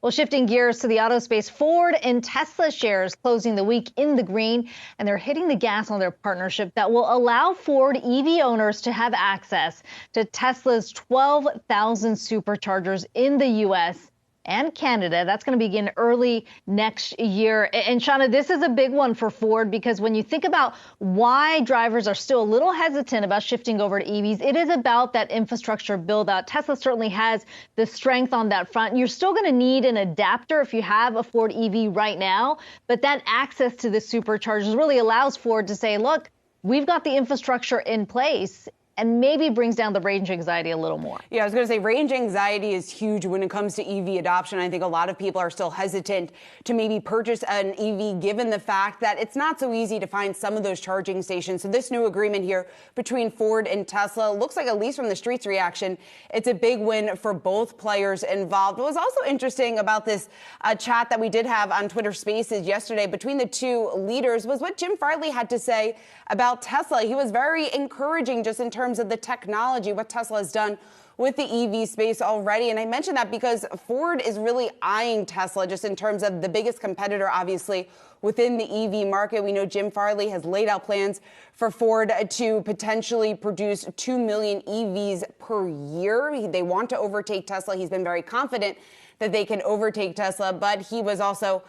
Well, shifting gears to the auto space, Ford and Tesla shares closing the week in the green, and they're hitting the gas on their partnership that will allow Ford EV owners to have access to Tesla's 12,000 superchargers in the U.S. and Canada. That's going to begin early next year. And Seana, this is a big one for Ford because when you think about why drivers are still a little hesitant about shifting over to EVs, it is about that infrastructure build out. Tesla certainly has the strength on that front. You're still going to need an adapter if you have a Ford EV right now, but that access to the superchargers really allows Ford to say, look, we've got the infrastructure in place, and maybe brings down the range anxiety a little more. Yeah, I was going to say range anxiety is huge when it comes to EV adoption. I think a lot of people are still hesitant to maybe purchase an EV given the fact that it's not so easy to find some of those charging stations. So this new agreement here between Ford and Tesla looks like, at least from the streets reaction, it's a big win for both players involved. What was also interesting about this chat that we did have on Twitter Spaces yesterday between the two leaders was what Jim Farley had to say about Tesla. He was very encouraging just in terms of the technology, what Tesla has done with the EV space already. And I mentioned that because Ford is really eyeing Tesla just in terms of the biggest competitor, obviously, within the EV market. We know Jim Farley has laid out plans for Ford to potentially produce 2 million EVs per year. They want to overtake Tesla. He's been very confident that they can overtake Tesla, but he was also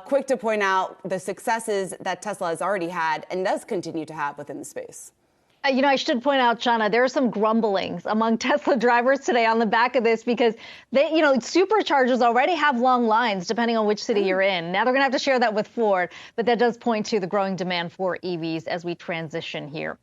quick to point out the successes that Tesla has already had and does continue to have within the space. I should point out, Seana, there are some grumblings among Tesla drivers today on the back of this because superchargers already have long lines depending on which city you're in. Now they're going to have to share that with Ford, but that does point to the growing demand for EVs as we transition here.